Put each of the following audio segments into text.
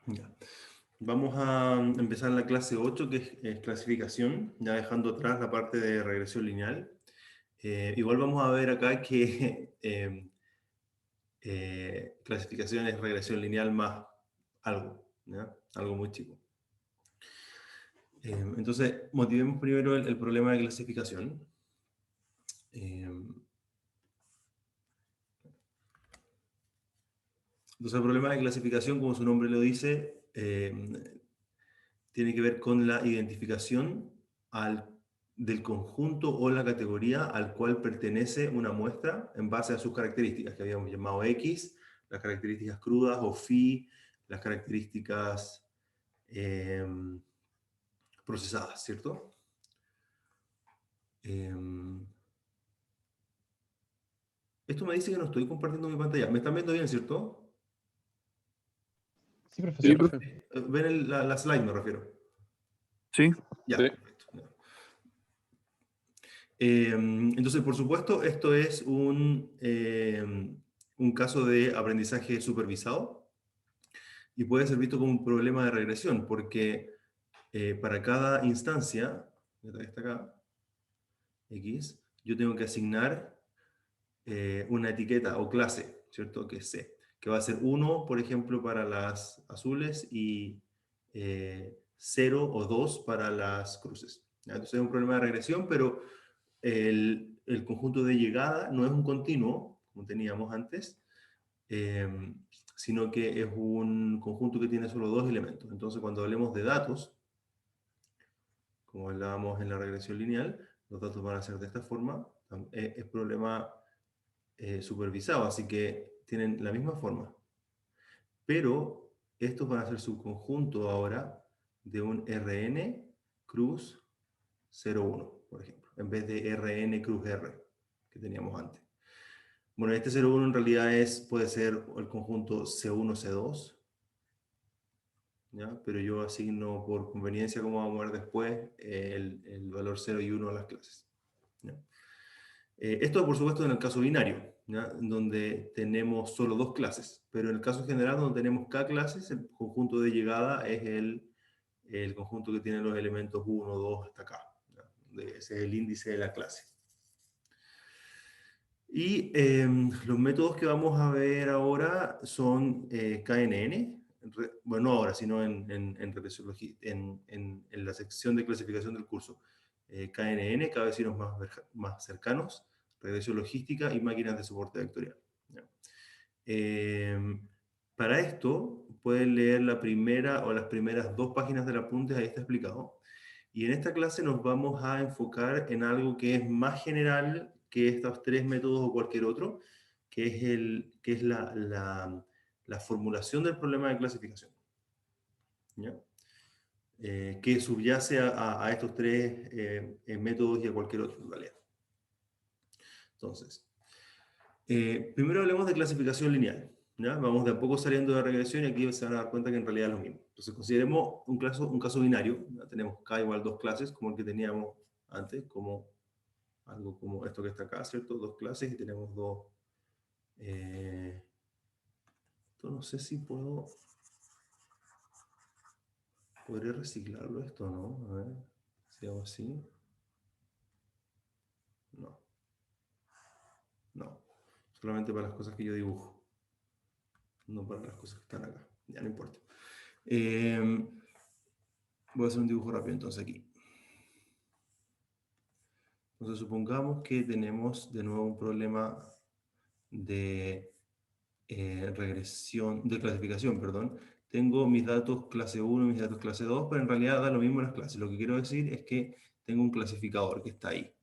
Ya. Vamos a empezar la clase 8, que es clasificación, ya dejando atrás la parte de regresión lineal. Igual vamos a ver acá que clasificación es regresión lineal más algo, ¿ya? Algo muy chico. Entonces, motivemos primero el problema de clasificación. Entonces, el problema de clasificación, como su nombre lo dice, tiene que ver con la identificación del conjunto o la categoría al cual pertenece una muestra en base a sus características, que habíamos llamado X, las características crudas, o phi, las características eh, procesadas, ¿cierto? Eh, Esto me dice que no estoy compartiendo mi pantalla. ¿Me están viendo bien, cierto? Sí, Sí, profesor. profe. Ven la slide, me refiero. Sí. Ya, Sí. perfecto. Ya. Entonces, por supuesto, esto es un caso de aprendizaje supervisado y puede ser visto como un problema de regresión, porque para cada instancia, que está acá, X, yo tengo que asignar una etiqueta o clase, ¿cierto? Que es C, que va a ser 1, por ejemplo, para las azules y 0 o 2 para las cruces. ¿Ya? Entonces es un problema de regresión, pero el conjunto de llegada no es un continuo, como teníamos antes, eh, sino que es un conjunto que tiene solo dos elementos. Entonces, cuando hablemos de datos, como hablábamos en la regresión lineal, los datos van a ser de esta forma. Es problema supervisado, así que tienen la misma forma. Pero estos van a ser subconjunto ahora de un Rn cruz 01, por ejemplo, en vez de Rn cruz R, que teníamos antes. Bueno, este 01 en realidad puede ser el conjunto C1, C2, ¿ya? Pero yo asigno por conveniencia, como vamos a ver después, el valor 0 y 1 a las clases. ¿Ya? Esto, por supuesto, en el caso binario, ¿ya? Donde tenemos solo dos clases, pero en el caso general, donde tenemos K clases, el conjunto de llegada es el conjunto que tiene los elementos 1, 2 hasta K. ¿Ya? Ese es el índice de la clase. Y los métodos que vamos a ver ahora son KNN, bueno, no ahora, sino en la sección de clasificación del curso. KNN, cada vecinos más cercanos, regresión logística y máquinas de soporte vectorial. ¿Ya? Para esto, pueden leer la primera o las primeras dos páginas del apunte, ahí está explicado. Y en esta clase nos vamos a enfocar en algo que es más general que estos tres métodos o cualquier otro, que es la formulación del problema de clasificación, ¿ya? Que subyace a estos tres métodos y a cualquier otro en realidad. Entonces, primero hablemos de clasificación lineal. ¿Ya? Vamos de a poco saliendo de regresión y aquí se van a dar cuenta que en realidad es lo mismo. Entonces consideremos un caso binario. ¿Ya? Tenemos K igual dos clases, como el que teníamos antes, como algo como esto que está acá, ¿cierto? Dos clases y tenemos dos... esto no sé si podré reciclarlo esto, ¿no? A ver, si hago así. No, no. Solamente para las cosas que yo dibujo. No para las cosas que están acá. Ya no importa. Voy a hacer un dibujo rápido entonces aquí. Entonces supongamos que tenemos de nuevo un problema de regresión, de clasificación, perdón. Tengo mis datos clase 1 y mis datos clase 2, pero en realidad da lo mismo en las clases. Lo que quiero decir es que tengo un clasificador que está ahí,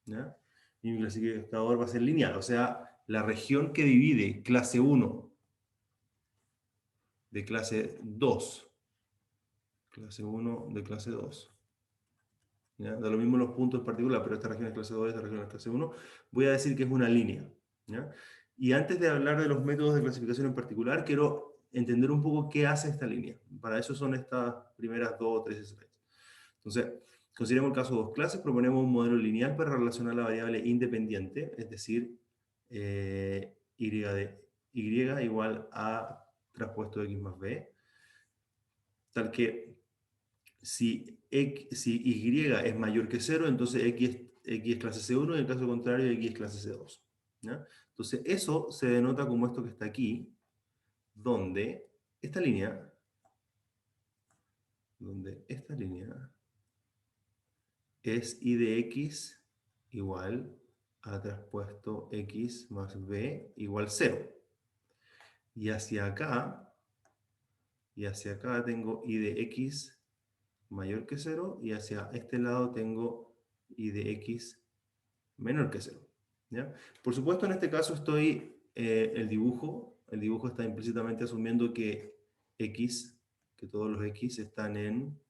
¿ya? Y mi clasificador va a ser lineal, o sea, la región que divide clase 1 de clase 2, clase 1 de clase 2, ¿ya? Da lo mismo los puntos en particular, pero esta región es clase 2 y esta región es clase 1. Voy a decir que es una línea, ¿ya? Y antes de hablar de los métodos de clasificación en particular, quiero entender un poco qué hace esta línea. Para eso son estas primeras dos o tres slides. Entonces, consideremos el caso de dos clases, proponemos un modelo lineal para relacionar la variable independiente, es decir, y igual a traspuesto de x más b, tal que si y es mayor que 0, entonces x es clase C1, y en el caso contrario, x es clase C2. ¿Ya? Entonces, eso se denota como esto que está aquí, donde esta línea es y de x igual a traspuesto x más b igual 0. Y hacia acá tengo y de x mayor que 0, y hacia este lado tengo y de x menor que 0. ¿Ya? Por supuesto, en este caso el dibujo está implícitamente asumiendo que que todos los x están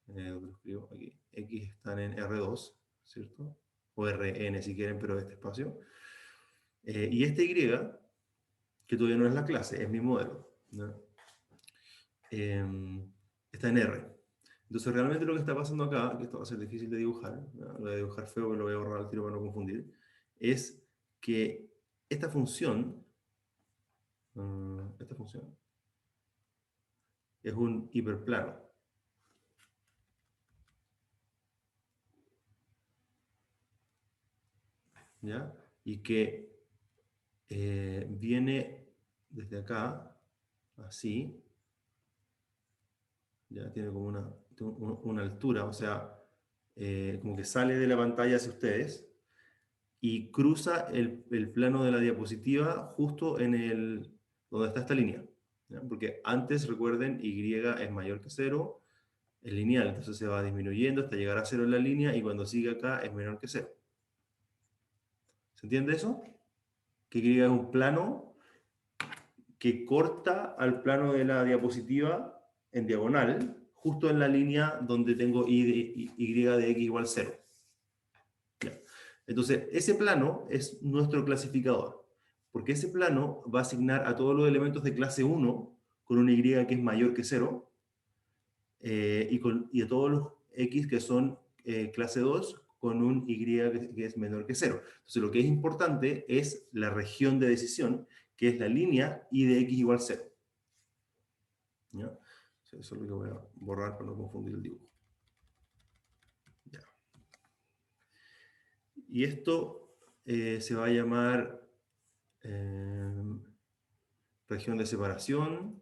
lo escribo aquí, x están en R2, ¿cierto? O Rn si quieren, pero este espacio. Y este y, que todavía no es la clase, es mi modelo, ¿no? Está en R. Entonces realmente lo que está pasando acá, que esto va a ser difícil de dibujar, ¿no? Lo voy a dibujar feo, pero lo voy a borrar al tiro para no confundir, es que esta función es un hiperplano. ¿Ya? Y que viene desde acá, así, ya tiene como una altura, o sea, como que sale de la pantalla hacia ustedes y cruza el plano de la diapositiva justo donde está esta línea. ¿Ya? Porque antes, recuerden, y es mayor que 0, es lineal, entonces se va disminuyendo hasta llegar a 0 en la línea, y cuando sigue acá es menor que 0. ¿Se entiende eso? Que y es un plano que corta al plano de la diapositiva en diagonal, justo en la línea donde tengo y de x igual 0. ¿Ya? Entonces, ese plano es nuestro clasificador, porque ese plano va a asignar a todos los elementos de clase 1 con una y que es mayor que 0, y a todos los x que son clase 2 con un y que es menor que 0. Entonces, lo que es importante es la región de decisión, que es la línea y de x igual 0. ¿Ya? Eso es lo que voy a borrar para no confundir el dibujo. Ya. Y esto se va a llamar región de separación,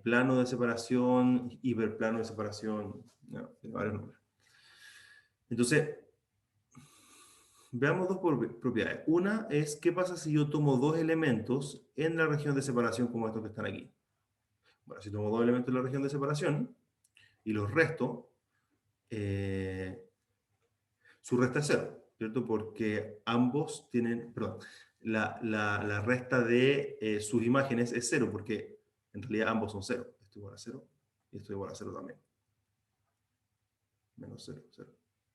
plano de separación, hiperplano de separación, ¿no? Tiene varios nombres. Entonces, veamos dos propiedades. Una es, ¿qué pasa si yo tomo dos elementos en la región de separación como estos que están aquí? Bueno, si tomo dos elementos en la región de separación y los resto, su resta es 0, ¿cierto? Porque ambos tienen, perdón, la resta de sus imágenes es 0, porque en realidad ambos son 0. Esto igual a 0 y esto igual a 0 también. Menos 0, 0.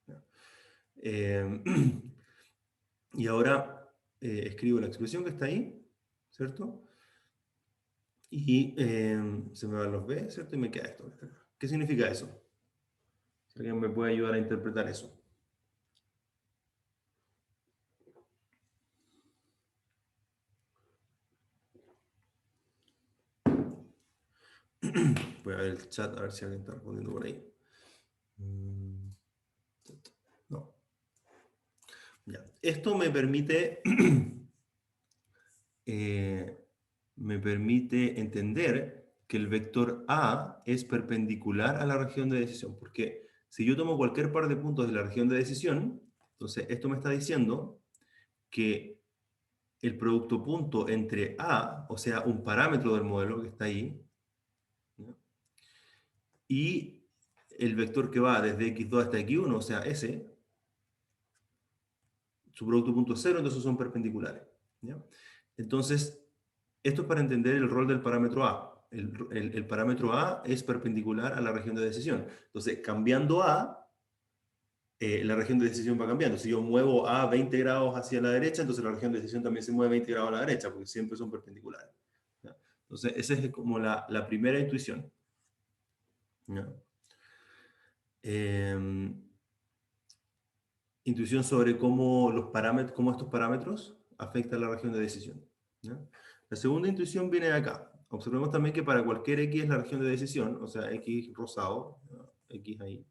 ¿Ya? Y ahora escribo la expresión que está ahí, ¿cierto? Y se me van los b, ¿cierto? Y me queda esto. ¿Qué significa eso? Si alguien me puede ayudar a interpretar eso. Voy a ver el chat, a ver si alguien está respondiendo por ahí. No. Ya. Esto me permite entender que el vector A es perpendicular a la región de decisión, porque si yo tomo cualquier par de puntos de la región de decisión, entonces esto me está diciendo que el producto punto entre A, o sea, un parámetro del modelo que está ahí, ¿no? Y el vector que va desde x2 hasta x1, o sea, ese, su producto punto es 0, entonces son perpendiculares. ¿Ya? Entonces, esto es para entender el rol del parámetro A. El parámetro A es perpendicular a la región de decisión. Entonces, cambiando A, la región de decisión va cambiando. Si yo muevo A 20 grados hacia la derecha, entonces la región de decisión también se mueve 20 grados a la derecha, porque siempre son perpendiculares. ¿Ya? Entonces, esa es como la primera intuición. ¿Ya? Intuición sobre cómo estos parámetros afectan la región de decisión. ¿Ya? La segunda intuición viene de acá, Observemos también que para cualquier X es la región de decisión, o sea, X rosado, X ahí,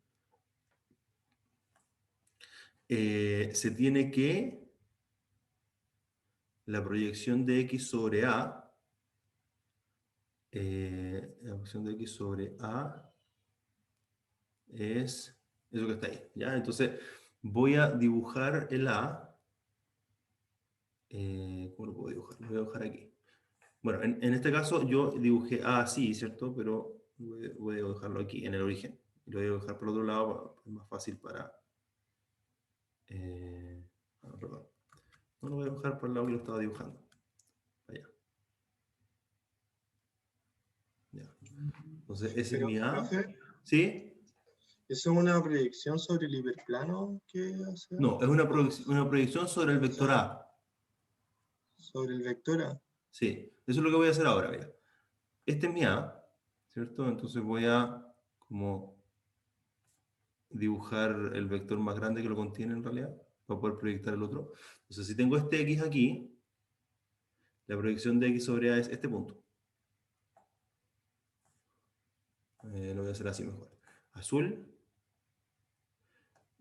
se tiene que la proyección de X sobre A, la proyección de X sobre A es eso que está ahí, ¿ya? Entonces, voy a dibujar el A. ¿Cómo lo puedo dibujar? Lo voy a dibujar aquí. Bueno, en este caso yo dibujé A así, ¿cierto? Pero voy a dibujarlo aquí, en el origen. Y lo voy a dibujar por otro lado, es más fácil para... perdón. No lo voy a dibujar por el lado que lo estaba dibujando. Allá. Ya. Entonces, ese es Pero, mi A. profe, ¿Sí? ¿eso es una proyección sobre el hiperplano que hace? No, es una proyección sobre el O vector sea, A. sobre el vector A. Sí, eso es lo que voy a hacer ahora, mira. Este es mi A, ¿cierto? Entonces voy a como dibujar el vector más grande que lo contiene en realidad, para poder proyectar el otro. Entonces, si tengo este X aquí, la proyección de X sobre A es este punto. Lo voy a hacer así mejor. Azul.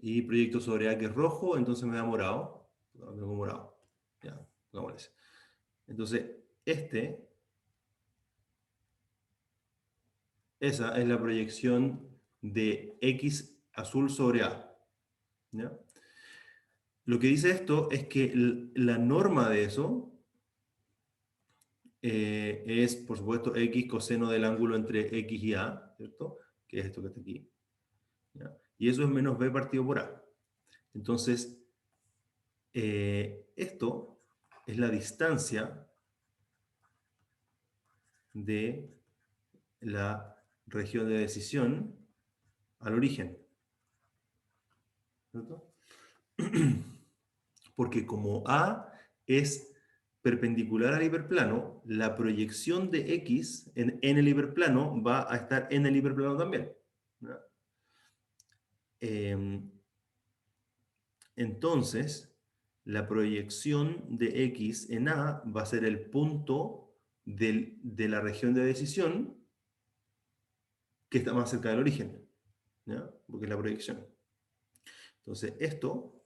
Y proyecto sobre A que es rojo, entonces me da morado. No, tengo morado. Ya, pongámosle. Entonces, esa es la proyección de X azul sobre A. ¿Ya? Lo que dice esto es que la norma de eso es, por supuesto, X coseno del ángulo entre X y A, ¿cierto? Que es esto que está aquí. ¿Ya? Y eso es menos B partido por A. Entonces, esto es la distancia de la región de decisión al origen, ¿cierto? Porque como A es perpendicular al hiperplano, la proyección de X en el hiperplano va a estar en el hiperplano también. ¿Ya? Entonces, la proyección de X en A va a ser el punto de la región de decisión que está más cerca del origen, ¿ya? Porque es la proyección. Entonces, esto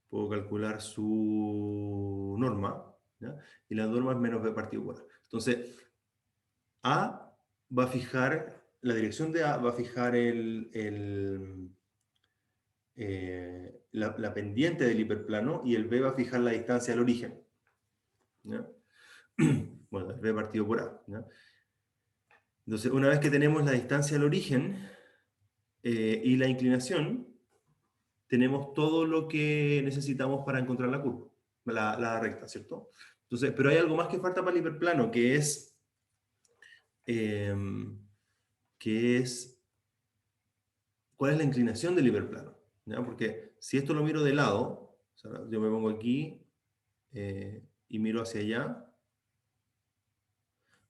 puedo calcular su norma, ¿ya? Y la norma es menos b partido por a. Entonces, A va a fijar, la dirección de A va a fijar la pendiente del hiperplano y el b va a fijar la distancia al origen, ¿ya? Bueno, el b partido por a, ¿ya? Entonces, una vez que tenemos la distancia al origen y la inclinación, tenemos todo lo que necesitamos para encontrar la curva, la recta, ¿cierto? Entonces, pero hay algo más que falta para el hiperplano, eh, que es cuál es la inclinación del hiperplano, ¿ya? Porque si esto lo miro de lado, o sea, yo me pongo aquí y miro hacia allá,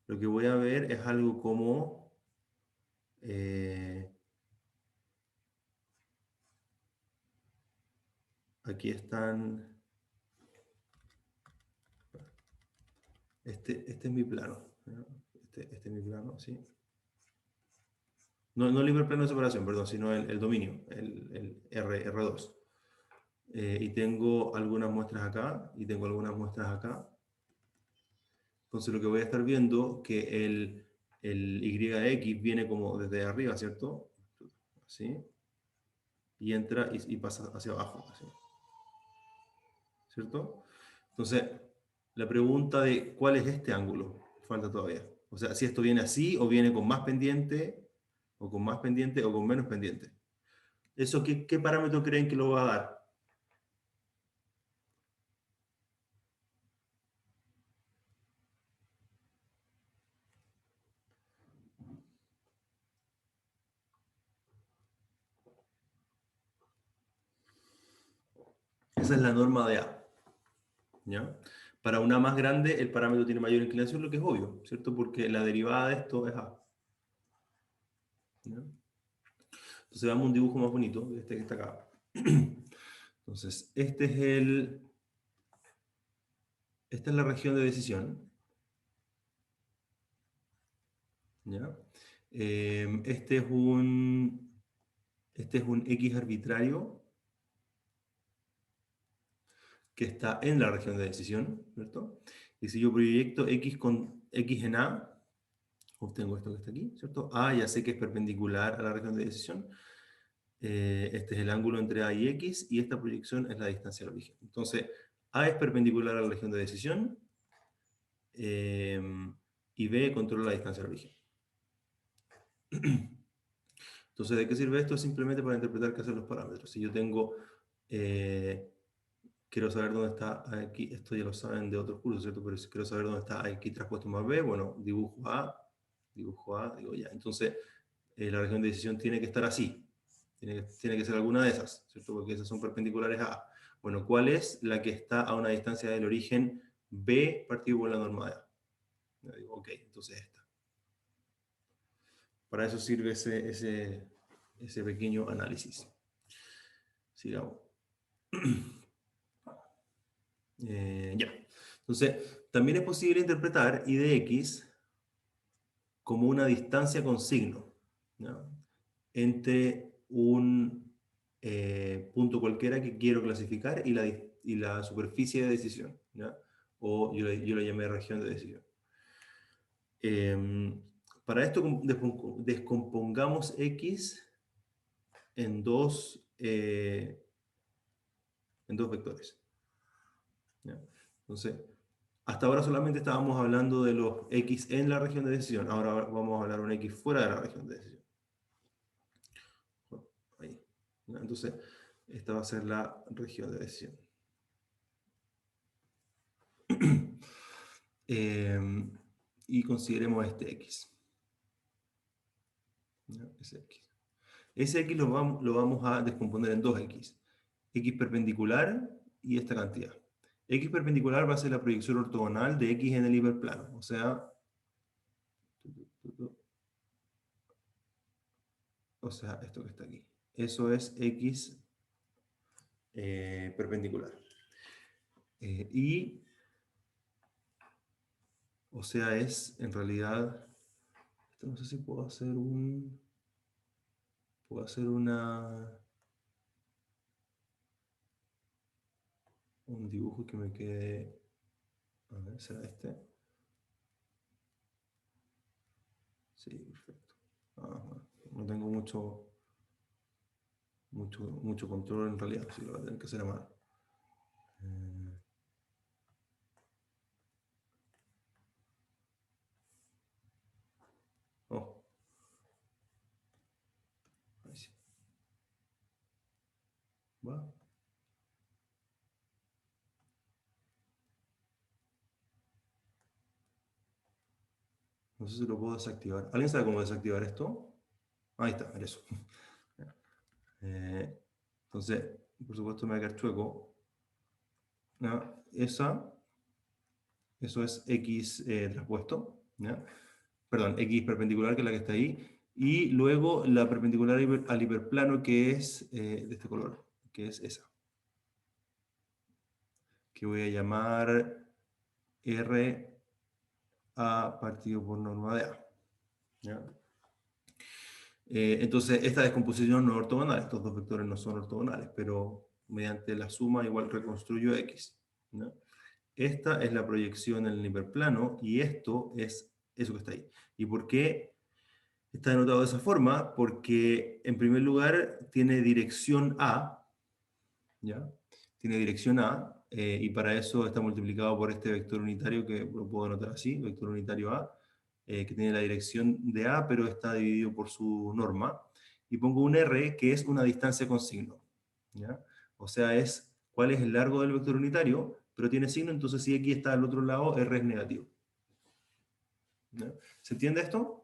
lo que voy a ver es algo como aquí están, este es mi plano, ¿ya? Este es mi plano, ¿sí? No, no el hiperplano de separación, perdón, sino el dominio, el R2. Y tengo algunas muestras acá y tengo algunas muestras acá. Entonces lo que voy a estar viendo que el YX viene como desde arriba, ¿cierto? Así. Y entra y pasa hacia abajo, así, ¿cierto? Entonces, la pregunta de cuál es este ángulo, falta todavía. O sea, si esto viene así o viene con más pendiente, o con más pendiente, o con menos pendiente. ¿Eso qué parámetro creen que lo va a dar? Esa es la norma de A. ¿Ya? Para una más grande, el parámetro tiene mayor inclinación, lo que es obvio, ¿cierto? Porque la derivada de esto es A. ¿Ya? Entonces veamos un dibujo más bonito, este que está acá. Entonces, esta es la región de decisión. ¿ya? Este es un X arbitrario que está en la región de decisión, ¿cierto? Y si yo proyecto X con X en A, obtengo esto que está aquí, ¿cierto? A ya sé que es perpendicular a la región de decisión. Este es el ángulo entre A y X, y esta proyección es la distancia al origen. Entonces, A es perpendicular a la región de decisión, eh, y B controla la distancia al origen. Entonces, ¿de qué sirve esto? Simplemente para interpretar qué hacen los parámetros. Si yo tengo, quiero saber dónde está aquí, esto ya lo saben de otros cursos, ¿cierto? Pero si quiero saber dónde está aquí traspuesto más B, bueno, dibujo A, digo ya. Entonces, la región de decisión tiene que estar así. Tiene que ser alguna de esas, ¿cierto? Porque esas son perpendiculares a A. Bueno, ¿cuál es la que está a una distancia del origen B partido por la norma de A? Yo digo, ok, entonces esta. Para eso sirve ese pequeño análisis. Sigamos. Ya. Entonces, también es posible interpretar I de X como una distancia con signo, ¿no? Entre un punto cualquiera que quiero clasificar y la superficie de decisión, ¿ya? O yo le llamé región de decisión. Para esto descompongamos X en dos vectores, ¿ya? Entonces, hasta ahora solamente estábamos hablando de los X en la región de decisión. Ahora vamos a hablar de un X fuera de la región de decisión. Bueno, ahí, ¿ya? Entonces, esta va a ser la región de decisión. Y consideremos este X. ¿Ya? Ese X. Ese X lo vamos a descomponer en dos X. X perpendicular y esta cantidad. X perpendicular va a ser la proyección ortogonal de X en el hiperplano. O sea, esto que está aquí. Eso es X perpendicular. O sea, es en realidad, esto no sé si puedo hacer un dibujo que me quede, a ver, ¿será este? Sí, perfecto. No tengo mucho control en realidad, así que lo voy a tener que hacer a mano. Oh. Ahí sí. ¿Va? No sé si lo puedo desactivar. ¿Alguien sabe cómo desactivar esto? Ahí está, era eso. Entonces, por supuesto me va a quedar chueco. ¿Ya? Eso es X traspuesto. ¿Ya? Perdón, X perpendicular, que es la que está ahí. Y luego la perpendicular al hiperplano, que es de este color, que es esa. Que voy a llamar R A partido por norma de A. ¿Ya? Entonces, esta descomposición no es ortogonal, estos dos vectores no son ortogonales, pero mediante la suma igual reconstruyo X, ¿no? Esta es la proyección en el hiperplano y esto es eso que está ahí. ¿Y por qué está denotado de esa forma? Porque en primer lugar tiene dirección A, ¿ya? Tiene dirección A, y para eso está multiplicado por este vector unitario que lo puedo anotar así, vector unitario A, que tiene la dirección de A, pero está dividido por su norma. Y pongo un R, que es una distancia con signo, ¿ya? O sea, es cuál es el largo del vector unitario, pero tiene signo, entonces si X está al otro lado, R es negativo. ¿Ya? ¿Se entiende esto?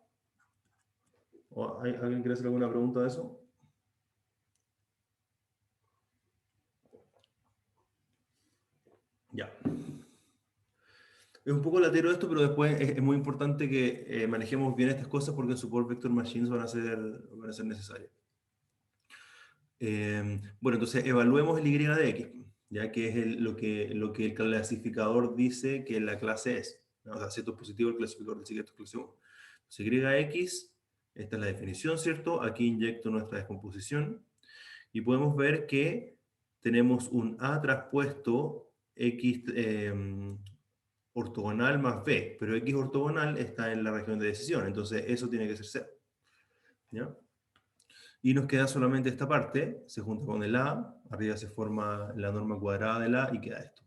¿O alguien quiere hacer alguna pregunta de eso? Ya. Es un poco latero esto, pero después es muy importante que manejemos bien estas cosas porque en Support Vector Machines van a ser necesarias. Bueno, entonces evaluemos el Y de X, ya que es lo que el clasificador dice que la clase es, ¿no? O sea, si esto es positivo, el clasificador dice que esto es clase 1. yx, esta es la definición, ¿cierto? Aquí inyecto nuestra descomposición y podemos ver que tenemos un A traspuesto X ortogonal más B, pero X ortogonal está en la región de decisión, entonces eso tiene que ser 0. ¿Ya? Y nos queda solamente esta parte, se junta con el A, arriba se forma la norma cuadrada del A y queda esto.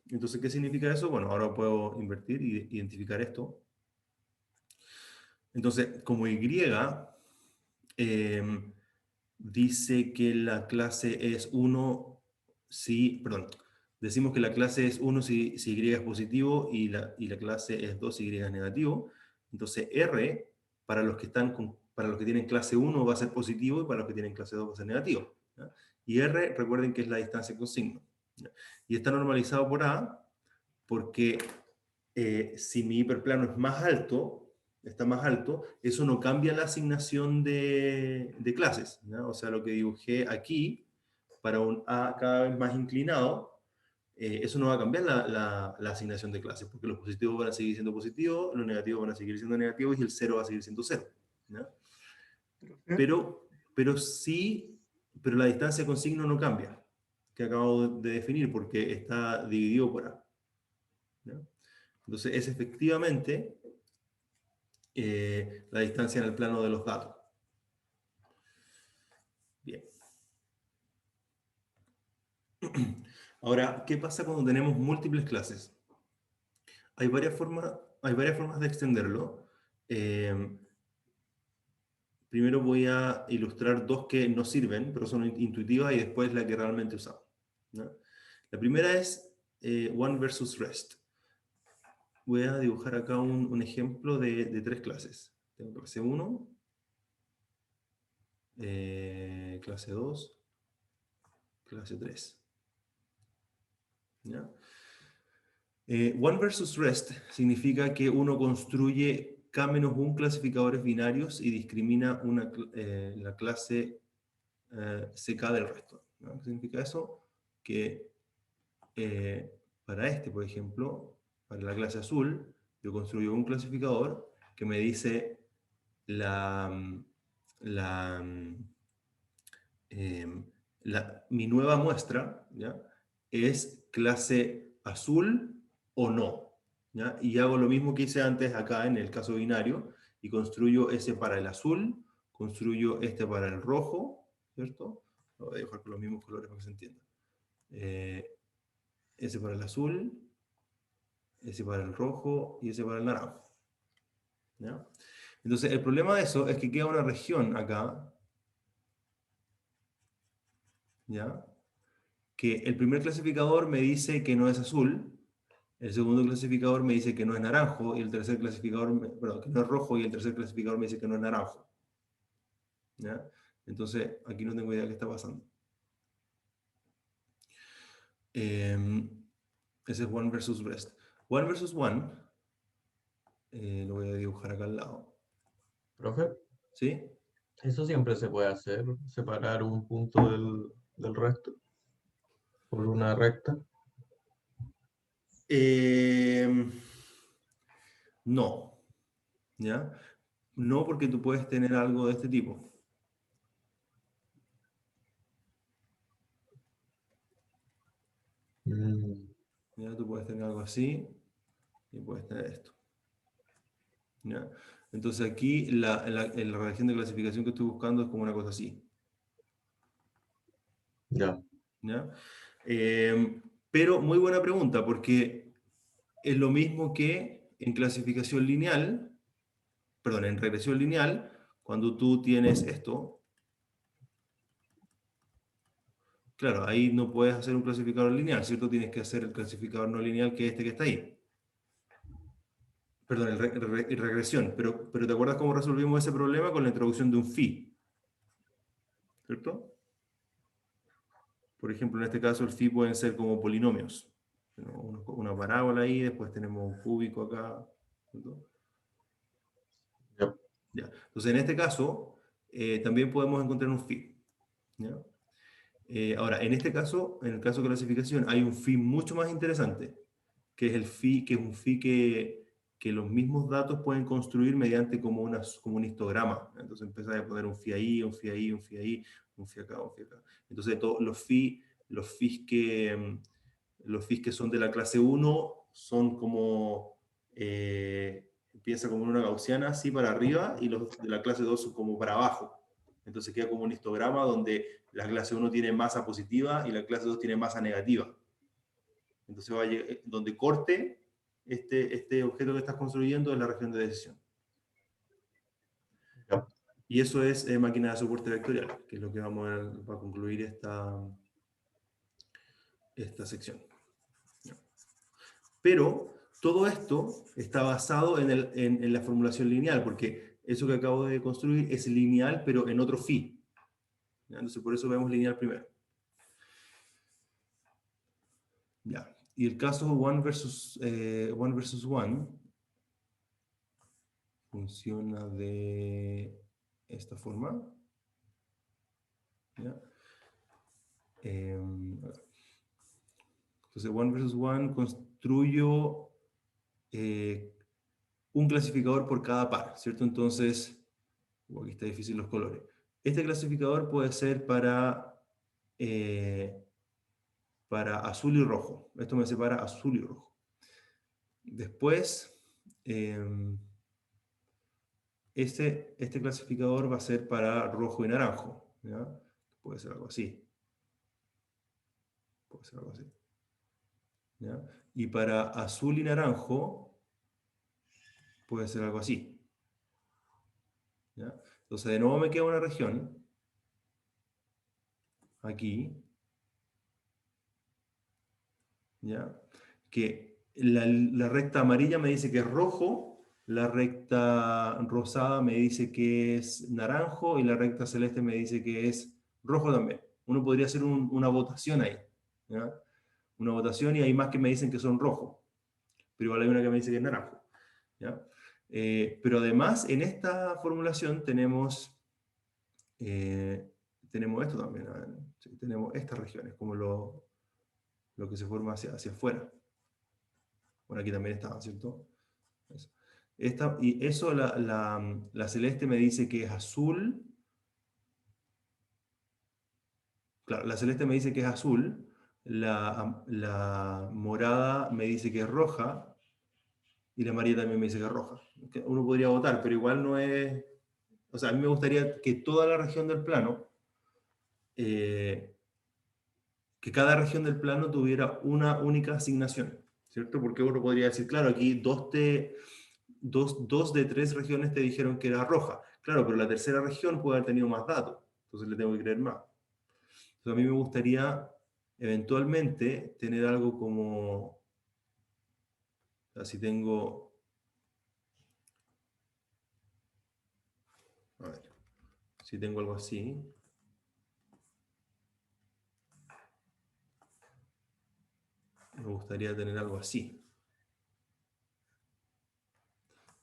Entonces, ¿qué significa eso? Bueno, ahora puedo invertir y identificar esto. Entonces, como Y dice que la clase es 1 si, perdón, decimos que la clase es 1 si Y es positivo y la clase es 2 si Y es negativo. Entonces, R, para los que, para los que tienen clase 1 va a ser positivo y para los que tienen clase 2 va a ser negativo. ¿Ya? Y R, recuerden que es la distancia con signo. ¿Ya? Y está normalizado por A porque si mi hiperplano es más alto, está más alto, eso no cambia la asignación de clases, ¿no? O sea, lo que dibujé aquí, para un A cada vez más inclinado, eso no va a cambiar la asignación de clases, porque los positivos van a seguir siendo positivos, los negativos van a seguir siendo negativos y el 0 va a seguir siendo 0. ¿No? Pero sí, pero la distancia con signo no cambia, que acabo de definir, porque está dividido por A. ¿No? Entonces es efectivamente la distancia en el plano de los datos. Bien. Ahora, ¿qué pasa cuando tenemos múltiples clases? Hay varias formas de extenderlo. Primero voy a ilustrar dos que no sirven, pero son intuitivas, y después la que realmente usamos, ¿no? La primera es one versus rest. Voy a dibujar acá un ejemplo de tres clases. Tengo clase 1, clase 2, clase 3. ¿Ya? One versus rest significa que uno construye K-1 clasificadores binarios y discrimina la clase CK del resto, ¿no? ¿Qué significa eso? Que para este, por ejemplo, para la clase azul, yo construyo un clasificador que me dice la, mi nueva muestra, ¿ya? Es clase azul o no, ¿ya? Y hago lo mismo que hice antes acá en el caso binario y construyo ese para el azul, construyo este para el rojo, ¿cierto? Lo voy a dejar con los mismos colores para que se entienda. Ese para el azul, ese para el rojo y ese para el naranjo. ¿Ya? Entonces, el problema de eso es que queda una región acá, ¿ya? Que el primer clasificador me dice que no es azul, el segundo clasificador me dice que no es naranjo, y el tercer clasificador, perdón, que no es rojo, y el tercer clasificador me dice que no es naranjo. ¿Ya? Entonces, aquí no tengo idea de qué está pasando. Ese es one versus rest. One versus one, lo voy a dibujar acá al lado. Profe, ¿Sí? eso siempre se puede hacer, separar un punto del resto por una recta. No. ¿Ya? No, porque tú puedes tener algo de este tipo. ¿Ya? Tú puedes tener algo así y puedes tener esto. ¿Ya? Entonces aquí la relación de clasificación que estoy buscando es como una cosa así. Ya. ¿Ya? Pero muy buena pregunta, porque es lo mismo que en clasificación lineal, perdón, en regresión lineal, cuando tú tienes esto, claro, ahí no puedes hacer un clasificador lineal, ¿cierto? Tienes que hacer el clasificador no lineal, que es este que está ahí. Perdón, regresión. Pero ¿te acuerdas cómo resolvimos ese problema? Con la introducción de un phi, ¿cierto? Por ejemplo, en este caso el phi pueden ser como polinomios. Una parábola ahí, después tenemos un cúbico acá, ¿cierto? Ya. Ya. Entonces, en este caso, también podemos encontrar un phi. ¿Ya? Ahora, en este caso, en el caso de clasificación, hay un phi mucho más interesante, que es el phi, que es un phi que los mismos datos pueden construir mediante como un histograma. Entonces empiezas a poner un phi ahí, un phi ahí, un phi ahí, un phi acá, un phi acá. Entonces todos los phis que son de la clase 1 son como, empieza como una gaussiana así para arriba, y los de la clase 2 son como para abajo. Entonces queda como un histograma donde la clase 1 tiene masa positiva y la clase 2 tiene masa negativa. Entonces donde corte este objeto que estás construyendo es la región de decisión. Ya. Y eso es máquina de soporte vectorial, que es lo que vamos a concluir esta sección. Pero todo esto está basado en la formulación lineal, porque eso que acabo de construir es lineal, pero en otro phi. Entonces por eso vemos lineal primero. Ya. Y el caso one versus one funciona de esta forma. ¿Ya? Entonces, one versus one construyo un clasificador por cada par, ¿cierto? Entonces, aquí está difícil los colores. Este clasificador puede ser para azul y rojo. Esto me separa azul y rojo. Después, este clasificador va a ser para rojo y naranjo. ¿Ya? Puede ser algo así. Puede ser algo así. ¿Ya? Y para azul y naranjo, puede ser algo así. ¿Ya? Entonces, de nuevo me queda una región, aquí, ¿ya? Que la recta amarilla me dice que es rojo, la recta rosada me dice que es naranjo, y la recta celeste me dice que es rojo también. Uno podría hacer una votación ahí, ¿ya? Una votación, y hay más que me dicen que son rojos, pero igual hay una que me dice que es naranjo, ¿ya? Pero además, en esta formulación tenemos esto también. Sí, tenemos estas regiones, como lo que se forma hacia afuera. Bueno, aquí también estaba, ¿cierto? Eso. Y eso, la celeste me dice que es azul. Claro, la celeste me dice que es azul. La morada me dice que es roja. Y la amarilla también me dice que es roja. Uno podría votar, pero igual no es... O sea, a mí me gustaría que toda la región del plano, que cada región del plano tuviera una única asignación, ¿cierto? Porque uno podría decir, claro, aquí dos de 3 regiones te dijeron que era roja. Claro, pero la tercera región puede haber tenido más datos, entonces le tengo que creer más. Entonces a mí me gustaría eventualmente tener algo como... O sea, si tengo... A ver, si tengo algo así... Me gustaría tener algo así,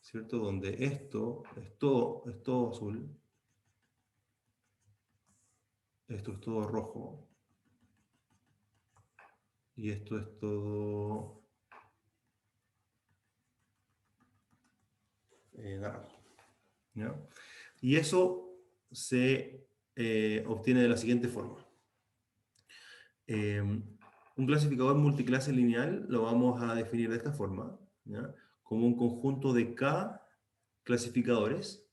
¿cierto? Donde esto es todo azul, esto es todo rojo, y esto es todo naranja, ¿ya? Y eso se obtiene de la siguiente forma. Un clasificador multiclase lineal lo vamos a definir de esta forma, ¿ya? Como un conjunto de K clasificadores,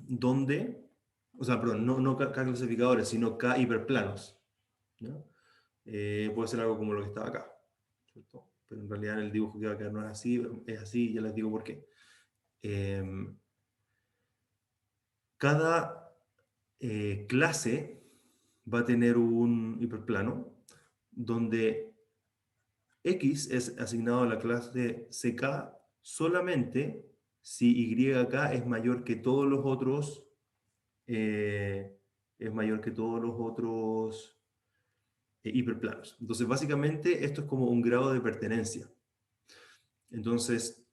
donde, o sea, perdón, no K clasificadores, sino K hiperplanos, ¿ya? Puede ser algo como lo que está acá, ¿cierto? Pero en realidad en el dibujo que va a quedar no es así, ya les digo por qué. Cada clase va a tener un hiperplano donde X es asignado a la clase CK solamente si YK es mayor que todos los otros hiperplanos. Entonces, básicamente, esto es como un grado de pertenencia. Entonces,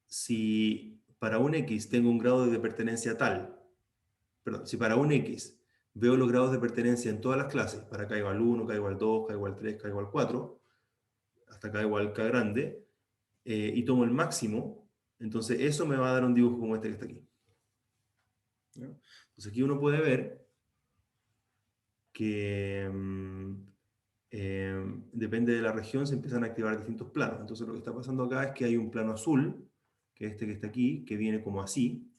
si para un X tengo un grado de pertenencia tal, perdón, si para un X veo los grados de pertenencia en todas las clases, para K igual 1, K igual 2, K igual 3, K igual 4, hasta acá igual K grande, y tomo el máximo, entonces eso me va a dar un dibujo como este que está aquí. ¿Ya? Entonces aquí uno puede ver que depende de la región, se empiezan a activar distintos planos. Entonces lo que está pasando acá es que hay un plano azul, que es este que está aquí, que viene como así,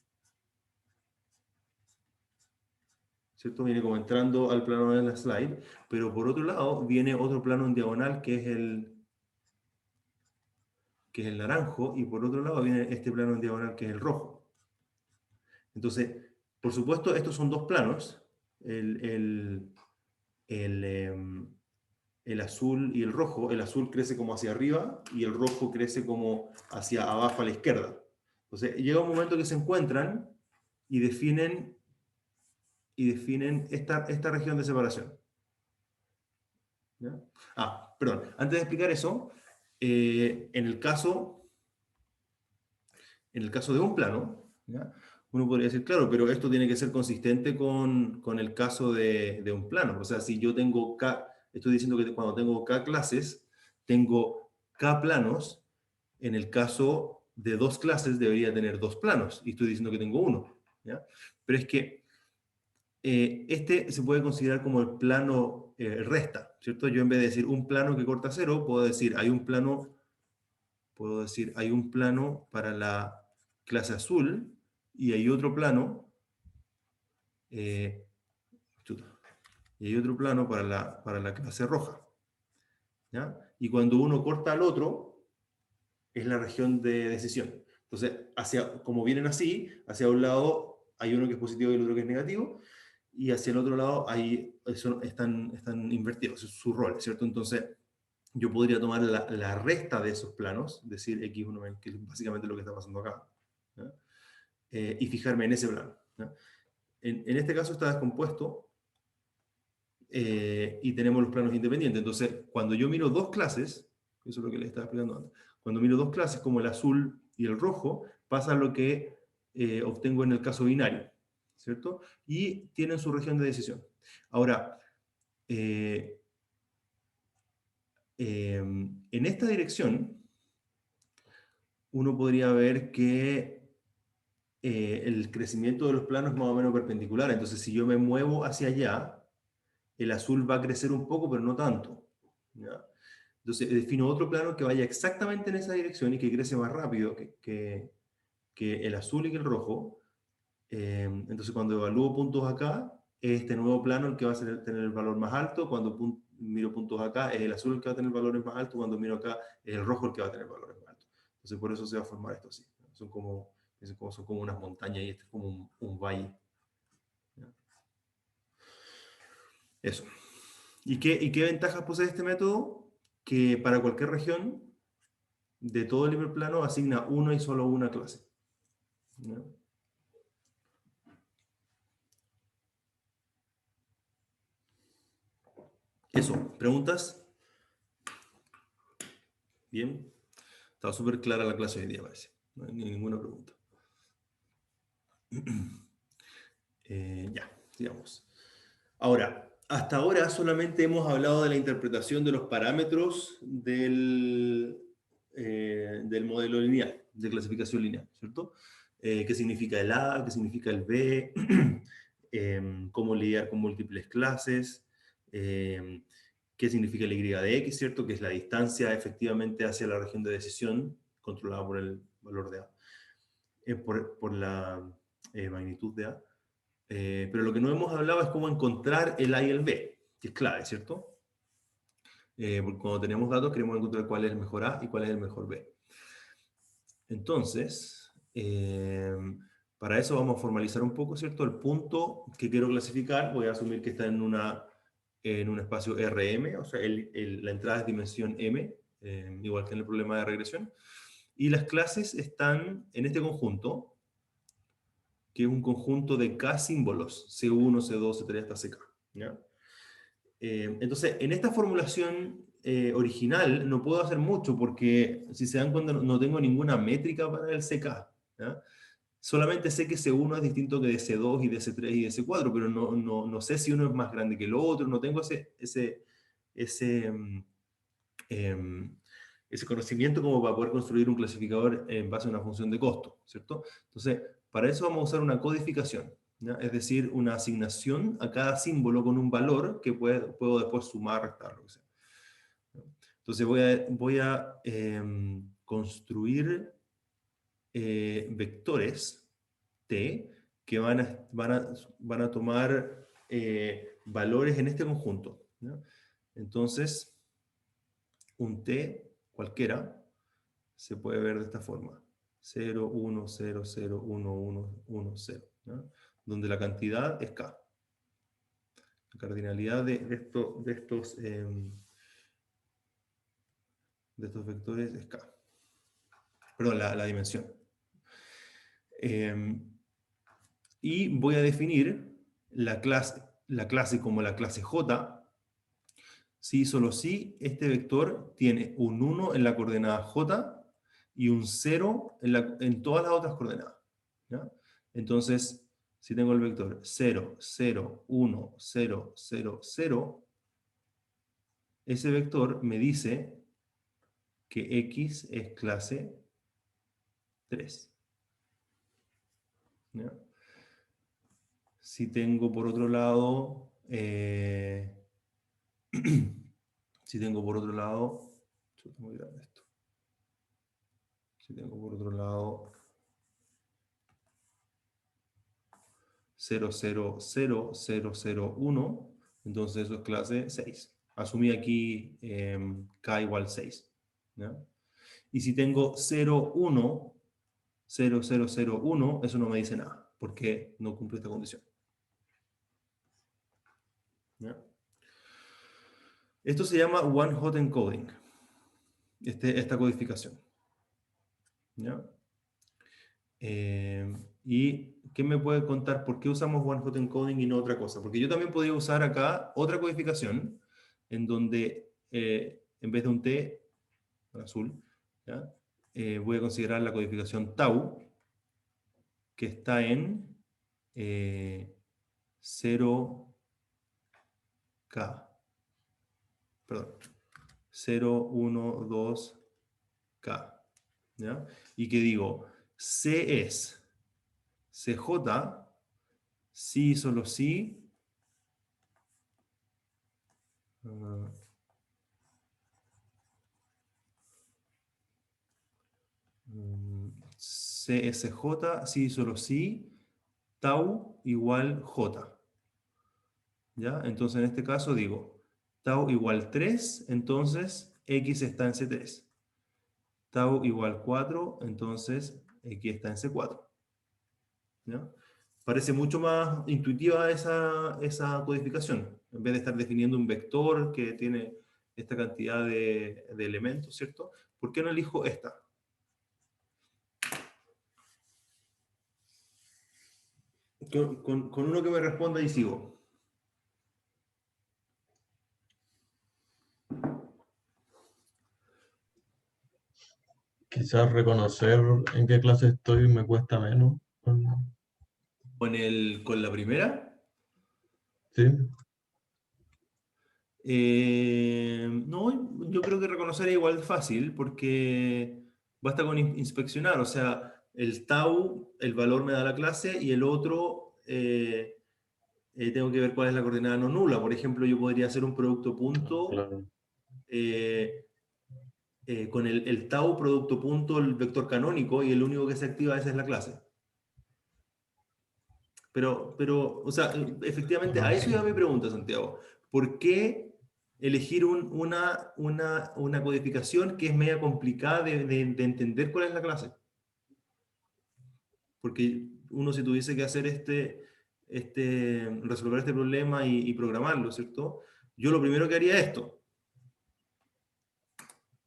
¿cierto? Viene como entrando al plano de la slide, pero por otro lado viene otro plano en diagonal que es el naranjo, y por otro lado viene este plano en diagonal que es el rojo. Entonces, por supuesto, estos son dos planos, el azul y el rojo. El azul crece como hacia arriba y el rojo crece como hacia abajo a la izquierda. Entonces, llega un momento que se encuentran y definen esta región de separación. ¿Ya? Perdón, antes de explicar eso, en el caso de un plano, ¿ya? Uno podría decir, claro, pero esto tiene que ser consistente con el caso de un plano. O sea, si yo tengo K, estoy diciendo que cuando tengo K clases, tengo K planos, en el caso de dos clases debería tener dos planos, y estoy diciendo que tengo uno. ¿Ya? Pero es que este se puede considerar como el plano resta, ¿cierto? Yo en vez de decir un plano que corta cero, puedo decir hay un plano para la clase azul, y hay otro plano, para la clase roja. ¿Ya? Y cuando uno corta al otro, es la región de decisión. Entonces, como vienen así, hacia un lado hay uno que es positivo y el otro que es negativo, y hacia el otro lado están invertidos sus roles, ¿cierto? Entonces, yo podría tomar la resta de esos planos, decir X1, que es básicamente lo que está pasando acá, ¿ya? Y fijarme en ese plano, ¿ya? En este caso está descompuesto, y tenemos los planos independientes. Entonces, cuando yo miro dos clases, eso es lo que les estaba explicando antes, cuando miro dos clases como el azul y el rojo, pasa lo que obtengo en el caso binario, ¿cierto? Y tienen su región de decisión. Ahora, en esta dirección, uno podría ver que el crecimiento de los planos es más o menos perpendicular. Entonces, si yo me muevo hacia allá, el azul va a crecer un poco, pero no tanto, ¿ya? Entonces, defino otro plano que vaya exactamente en esa dirección y que crece más rápido que el azul y que el rojo. Entonces, cuando evalúo puntos acá, es este nuevo plano el que va a tener el valor más alto. Cuando miro puntos acá, es el azul el que va a tener valores más altos. Cuando miro acá, es el rojo el que va a tener valores más altos. Entonces, por eso se va a formar esto así. Son como unas montañas, y este es como un valle. ¿Ya? Eso. ¿Y qué ventajas posee este método? Que para cualquier región de todo el hiperplano asigna una y solo una clase. ¿Ya? Eso, ¿preguntas? Bien. Estaba súper clara la clase hoy día, parece. No hay ninguna pregunta. Ya, sigamos. Ahora, hasta ahora solamente hemos hablado de la interpretación de los parámetros del modelo lineal, de clasificación lineal, ¿cierto? ¿Qué significa el A? ¿Qué significa el B? Cómo lidiar con múltiples clases. ¿Qué significa el Y de X, ¿cierto? Que es la distancia efectivamente hacia la región de decisión, controlada por el valor de A, por la magnitud de A. Pero lo que no hemos hablado es cómo encontrar el A y el B, que es clave, ¿cierto? Porque cuando tenemos datos queremos encontrar cuál es el mejor A y cuál es el mejor B. Entonces, para eso vamos a formalizar un poco, ¿cierto? El punto que quiero clasificar, voy a asumir que está en un espacio RM, o sea, la entrada es dimensión M, igual que en el problema de regresión. Y las clases están en este conjunto, que es un conjunto de K símbolos, C1, C2, C3 hasta CK. ¿Ya? Entonces, en esta formulación original no puedo hacer mucho porque, si se dan cuenta, no tengo ninguna métrica para el CK. ¿Ya? Solamente sé que C1 es distinto que de C2 y de C3 y de C4, pero no sé si uno es más grande que el otro, no tengo ese ese conocimiento como para poder construir un clasificador en base a una función de costo, ¿cierto? Entonces, para eso vamos a usar una codificación, ¿ya? Es decir, una asignación a cada símbolo con un valor que puedo después sumar, restar, lo que sea. Entonces voy a construir vectores T que van a tomar valores en este conjunto, ¿ya? Entonces, un T cualquiera se puede ver de esta forma. 0, 1, 0, 0, 1, 1, 1, 0, ¿ya? Donde la cantidad es K. La cardinalidad de estos vectores es K. Perdón, la dimensión. Y voy a definir la clase como la clase J, si solo si este vector tiene un 1 en la coordenada J y un 0 en todas las otras coordenadas, ¿ya? Entonces, si tengo el vector 0, 0, 1, 0, 0, 0, ese vector me dice que X es clase 3. ¿Ya? Si tengo por otro lado, si tengo por otro lado, muy grande esto. Si tengo por otro lado 0, 0, 0, 0, 0, 1, entonces eso es clase 6. Asumí aquí K igual 6. ¿Ya? Y si tengo 0, 1, 0, 0, 0, 1, eso no me dice nada, porque no cumple esta condición. ¿Ya? Esto se llama one-hot encoding, esta codificación. ¿Ya? ¿Y qué me puede contar por qué usamos one-hot encoding y no otra cosa? Porque yo también podría usar acá otra codificación en donde en vez de un T azul, ¿ya? Voy a considerar la codificación tau, que está en 0K. Perdón. 0, 1, 2K. ¿Ya? Y que digo, C es CJ, si solo si CSJ, si solo si tau igual J. ¿Ya? Entonces en este caso digo, tau igual 3, entonces X está en C3. Tau igual 4, entonces X está en C4. ¿Ya? Parece mucho más intuitiva esa codificación, en vez de estar definiendo un vector que tiene esta cantidad de elementos, ¿cierto? ¿Por qué no elijo esta? Con uno que me responda y sigo. Quizás reconocer en qué clase estoy me cuesta menos. Con la primera, Sí, no, yo creo que reconocer es igual de fácil porque basta con inspeccionar, o sea, el tau, el valor me da la clase y el otro tengo que ver cuál es la coordenada no nula. Por ejemplo, yo podría hacer un producto punto claro. Con el tau producto punto, el vector canónico, y el único que se activa esa es la clase. Pero, o sea, efectivamente, a eso iba mi pregunta, Santiago. ¿Por qué elegir una codificación que es media complicada de entender cuál es la clase? Porque uno si tuviese que hacer resolver este problema y programarlo, ¿cierto? Yo lo primero que haría es esto.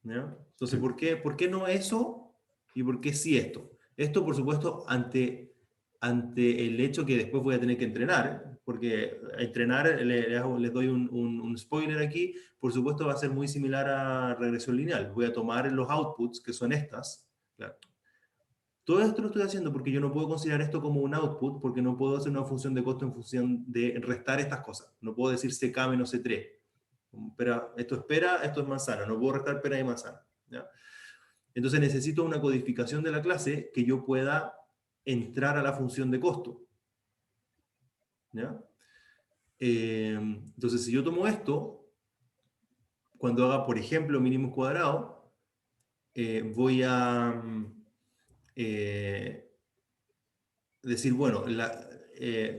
¿Ya? Entonces, Sí. ¿por qué no eso y por qué sí esto? Esto, por supuesto, ante el hecho que después voy a tener que entrenar, porque a entrenar, les doy un spoiler aquí, por supuesto va a ser muy similar a regresión lineal. Voy a tomar los outputs, que son estas. Claro. Todo esto lo estoy haciendo porque yo no puedo considerar esto como un output, porque no puedo hacer una función de costo en función de restar estas cosas. No puedo decir CK menos C3. Pero esto es pera, esto es manzana. No puedo restar pera y manzana. ¿ya? Entonces necesito una codificación de la clase que yo pueda entrar a la función de costo, ¿ya? Entonces, si yo tomo esto, cuando haga, por ejemplo, mínimos cuadrados, voy a decir, bueno,